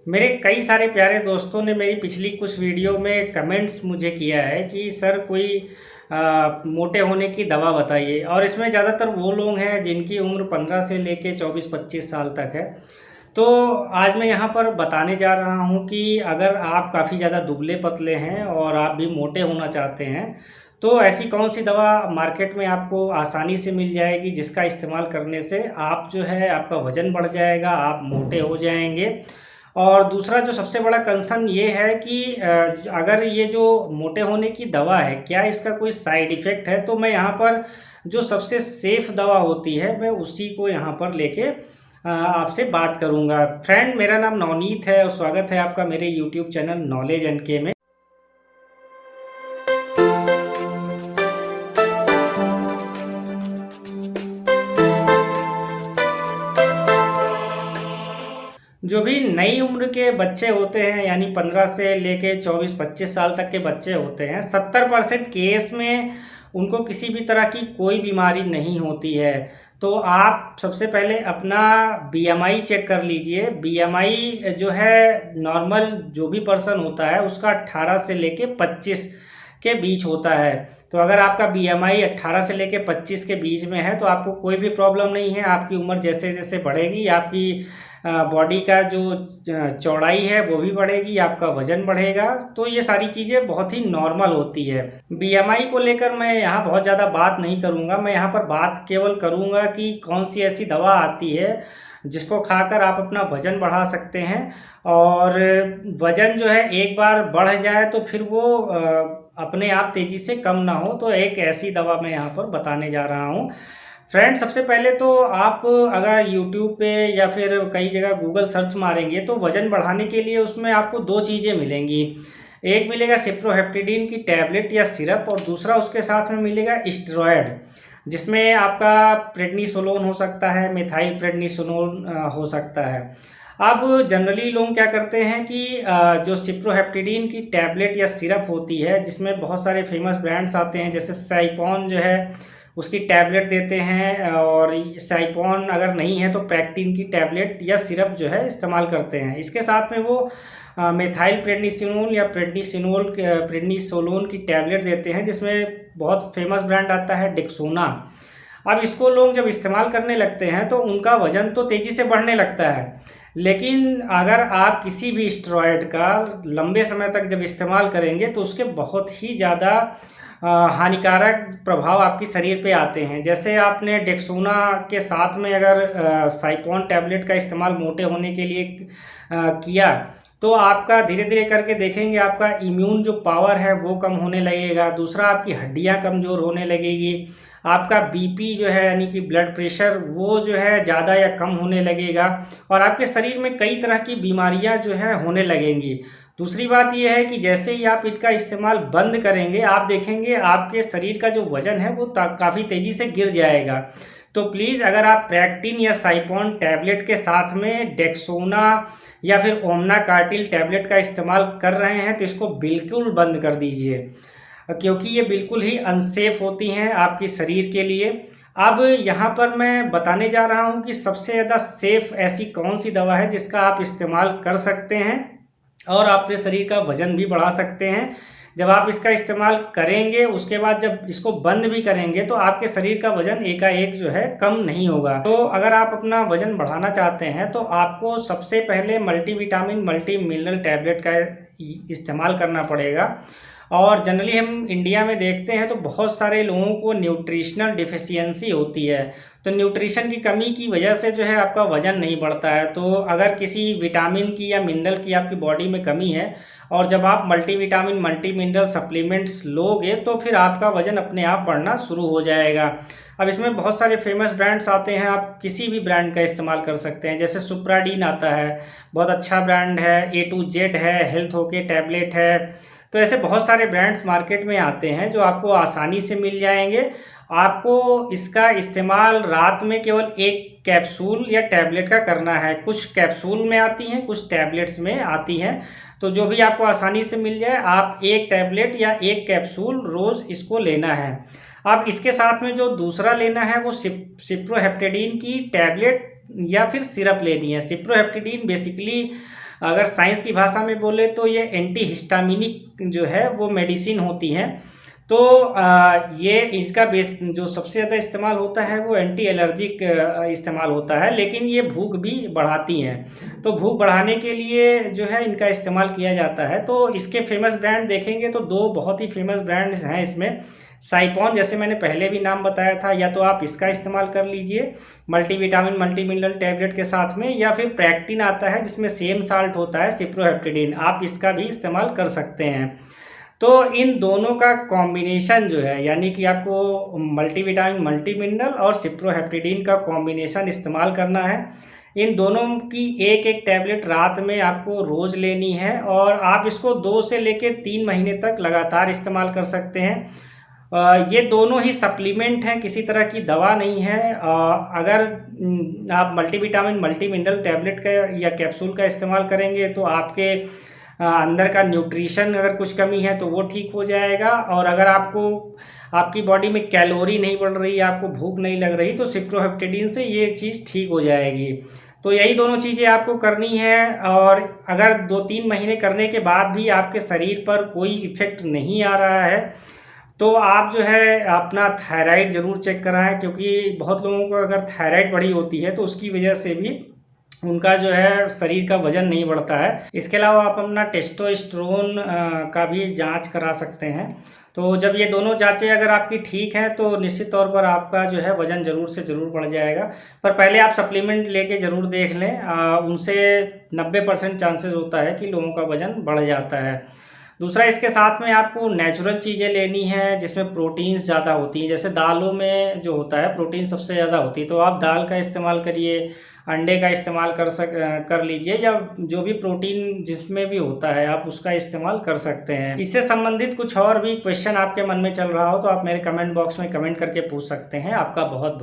मेरे कई सारे प्यारे दोस्तों ने मेरी पिछली कुछ वीडियो में कमेंट्स मुझे किया है कि सर कोई मोटे होने की दवा बताइए। और इसमें ज़्यादातर वो लोग हैं जिनकी उम्र 15 से लेके 24-25 साल तक है। तो आज मैं यहाँ पर बताने जा रहा हूँ कि अगर आप काफ़ी ज़्यादा दुबले पतले हैं और आप भी मोटे होना चाहते हैं, तो ऐसी कौन सी दवा मार्केट में आपको आसानी से मिल जाएगी जिसका इस्तेमाल करने से आप जो है आपका वज़न बढ़ जाएगा, आप मोटे हो जाएंगे। और दूसरा जो सबसे बड़ा कंसर्न ये है कि अगर ये जो मोटे होने की दवा है, क्या इसका कोई साइड इफ़ेक्ट है? तो मैं यहाँ पर जो सबसे सेफ़ दवा होती है, मैं उसी को यहाँ पर लेके आपसे बात करूँगा। फ्रेंड, मेरा नाम नवनीत है और स्वागत है आपका मेरे यूट्यूब चैनल नॉलेज एंड के में। जो भी नई उम्र के बच्चे होते हैं, यानी 15 से लेके 24-25 साल तक के बच्चे होते हैं, 70% केस में उनको किसी भी तरह की कोई बीमारी नहीं होती है। तो आप सबसे पहले अपना बीएमआई चेक कर लीजिए। बीएमआई जो है नॉर्मल जो भी पर्सन होता है उसका 18 से लेके 25 के बीच होता है। तो अगर आपका बीएमआई 18 से लेके 25 के बीच में है तो आपको कोई भी प्रॉब्लम नहीं है। आपकी उम्र जैसे जैसे बढ़ेगी, आपकी बॉडी का जो चौड़ाई है वो भी बढ़ेगी, आपका वजन बढ़ेगा। तो ये सारी चीज़ें बहुत ही नॉर्मल होती है। बीएमआई को लेकर मैं यहाँ बहुत ज़्यादा बात नहीं करूँगा। मैं यहाँ पर बात केवल करूँगा कि कौन सी ऐसी दवा आती है जिसको खाकर आप अपना वज़न बढ़ा सकते हैं। और वज़न जो है एक बार बढ़ जाए तो फिर वो अपने आप तेज़ी से कम ना हो। तो एक ऐसी दवा मैं यहाँ पर बताने जा रहा हूँ। फ्रेंड, सबसे पहले तो आप अगर यूट्यूब पे या फिर कई जगह गूगल सर्च मारेंगे तो वज़न बढ़ाने के लिए उसमें आपको दो चीज़ें मिलेंगी। एक मिलेगा सिप्रोहेप्टेडिन की टैबलेट या सिरप, और दूसरा उसके साथ में मिलेगा स्टेरॉयड, जिसमें आपका प्रेडनिसोलोन हो सकता है, मिथाइल प्रेडनिसोलोन हो सकता है। अब जनरली लोग क्या करते हैं कि जो सिप्रोहेप्टेडिन की टैबलेट या सिरप होती है, जिसमें बहुत सारे फेमस ब्रांड्स आते हैं, जैसे साइपॉन जो है उसकी टैबलेट देते हैं, और साइपॉन अगर नहीं है तो पैक्टिन की टैबलेट या सिरप जो है इस्तेमाल करते हैं। इसके साथ में वो मेथाइल प्रेडनिसोलोन या प्रेडनिसोलोन की टैबलेट देते हैं, जिसमें बहुत फेमस ब्रांड आता है डेक्सोना। अब इसको लोग जब इस्तेमाल करने लगते हैं तो उनका वज़न तो तेज़ी से बढ़ने लगता है, लेकिन अगर आप किसी भी स्टेरॉयड का लंबे समय तक जब इस्तेमाल करेंगे तो उसके बहुत ही ज़्यादा हानिकारक प्रभाव आपकी शरीर पे आते हैं। जैसे आपने डेक्सोना के साथ में अगर साइपॉन टैबलेट का इस्तेमाल मोटे होने के लिए किया, तो आपका धीरे धीरे करके देखेंगे आपका इम्यून जो पावर है वो कम होने लगेगा। दूसरा, आपकी हड्डियां कमज़ोर होने लगेगी। आपका बीपी जो है यानी कि ब्लड प्रेशर वो जो है ज़्यादा या कम होने लगेगा, और आपके शरीर में कई तरह की बीमारियां जो है होने लगेंगी। दूसरी बात यह है कि जैसे ही आप इनका इस्तेमाल बंद करेंगे, आप देखेंगे आपके शरीर का जो वज़न है वो काफ़ी तेज़ी से गिर जाएगा। तो प्लीज़, अगर आप प्रैक्टिन या साइपॉन टैबलेट के साथ में डेक्सोना या फिर ओमना कार्टिल टैबलेट का इस्तेमाल कर रहे हैं तो इसको बिल्कुल बंद कर दीजिए, क्योंकि ये बिल्कुल ही अनसेफ होती हैं आपके शरीर के लिए। अब यहाँ पर मैं बताने जा रहा हूँ कि सबसे ज़्यादा सेफ ऐसी कौन सी दवा है जिसका आप इस्तेमाल कर सकते हैं और अपने शरीर का वज़न भी बढ़ा सकते हैं। जब आप इसका इस्तेमाल करेंगे, उसके बाद जब इसको बंद भी करेंगे, तो आपके शरीर का वज़न एकाएक जो है कम नहीं होगा। तो अगर आप अपना वज़न बढ़ाना चाहते हैं तो आपको सबसे पहले मल्टीविटामिन मल्टी मिनरल टैबलेट का इस्तेमाल करना पड़ेगा। और जनरली हम इंडिया में देखते हैं तो बहुत सारे लोगों को न्यूट्रिशनल डिफिशियंसी होती है। तो न्यूट्रिशन की कमी की वजह से जो है आपका वज़न नहीं बढ़ता है। तो अगर किसी विटामिन की या मिनरल की आपकी बॉडी में कमी है और जब आप मल्टीविटामिन मल्टी मिनरल सप्लीमेंट्स लोगे तो फिर आपका वज़न अपने आप बढ़ना शुरू हो जाएगा। अब इसमें बहुत सारे फेमस ब्रांड्स आते हैं, आप किसी भी ब्रांड का इस्तेमाल कर सकते हैं। जैसे सुप्राडीन आता है, बहुत अच्छा ब्रांड है। A to Z है, हेल्थ ओके टैबलेट है। तो ऐसे बहुत सारे ब्रांड्स मार्केट में आते हैं जो आपको आसानी से मिल जाएंगे। आपको इसका इस्तेमाल रात में केवल एक कैप्सूल या टैबलेट का करना है। कुछ कैप्सूल में आती हैं, कुछ टैबलेट्स में आती हैं। तो जो भी आपको आसानी से मिल जाए, आप एक टैबलेट या एक कैप्सूल रोज़ इसको लेना है। अब इसके साथ में जो दूसरा लेना है वो सिप्रोहेप्टेडिन की टैबलेट या फिर सिरप लेनी है। सिप्रोहेप्टेडिन बेसिकली अगर साइंस की भाषा में बोले तो ये एंटी हिस्टामिनिक जो है वो मेडिसिन होती हैं। तो ये इसका बेस जो सबसे ज़्यादा इस्तेमाल होता है वो एंटी एलर्जिक इस्तेमाल होता है, लेकिन ये भूख भी बढ़ाती हैं। तो भूख बढ़ाने के लिए जो है इनका इस्तेमाल किया जाता है। तो इसके फेमस ब्रांड देखेंगे तो दो बहुत ही फेमस ब्रांड हैं इसमें। साइपॉन, जैसे मैंने पहले भी नाम बताया था, या तो आप इसका इस्तेमाल कर लीजिए मल्टीविटामिन मल्टीमिनरल टैबलेट के साथ में, या फिर प्रैक्टिन आता है जिसमें सेम साल्ट होता है सिप्रोहेप्टेडिन, आप इसका भी इस्तेमाल कर सकते हैं। तो इन दोनों का कॉम्बिनेशन जो है, यानी कि आपको मल्टीविटामिन मल्टीमिनरल और सिप्रोहेप्टेडिन का कॉम्बिनेशन इस्तेमाल करना है। इन दोनों की एक एक टैबलेट रात में आपको रोज़ लेनी है, और आप इसको 2 से लेकर 3 महीने तक लगातार इस्तेमाल कर सकते हैं। ये दोनों ही सप्लीमेंट हैं, किसी तरह की दवा नहीं है। अगर आप मल्टीविटामिन मल्टीमिनरल टैबलेट का या कैप्सूल का इस्तेमाल करेंगे तो आपके अंदर का न्यूट्रिशन अगर कुछ कमी है तो वो ठीक हो जाएगा, और अगर आपकी बॉडी में कैलोरी नहीं बढ़ रही, आपको भूख नहीं लग रही, तो सिप्रोहेप्टेडिन से ये चीज़ ठीक हो जाएगी। तो यही दोनों चीज़ें आपको करनी है, और अगर 2-3 महीने करने के बाद भी आपके शरीर पर कोई इफ़ेक्ट नहीं आ रहा है तो आप जो है अपना थायराइड ज़रूर चेक कराएं, क्योंकि बहुत लोगों को अगर थायराइड बढ़ी होती है तो उसकी वजह से भी उनका जो है शरीर का वजन नहीं बढ़ता है। इसके अलावा आप अपना टेस्टोस्टेरोन का भी जांच करा सकते हैं। तो जब ये दोनों जांचें अगर आपकी ठीक हैं तो निश्चित तौर पर आपका जो है वज़न ज़रूर से ज़रूर बढ़ जाएगा। पर पहले आप सप्लीमेंट लेके ज़रूर देख लें, उनसे 90% चांसेस होता है कि लोगों का वज़न बढ़ जाता है। दूसरा, इसके साथ में आपको नेचुरल चीज़ें लेनी है जिसमें प्रोटीन्स ज़्यादा होती हैं। जैसे दालों में जो होता है प्रोटीन सबसे ज़्यादा होती है, तो आप दाल का इस्तेमाल करिए, अंडे का इस्तेमाल कर लीजिए, या जो भी प्रोटीन जिसमें भी होता है आप उसका इस्तेमाल कर सकते हैं। इससे संबंधित कुछ और भी क्वेश्चन आपके मन में चल रहा हो तो आप मेरे कमेंट बॉक्स में कमेंट करके पूछ सकते हैं। आपका बहुत बहुत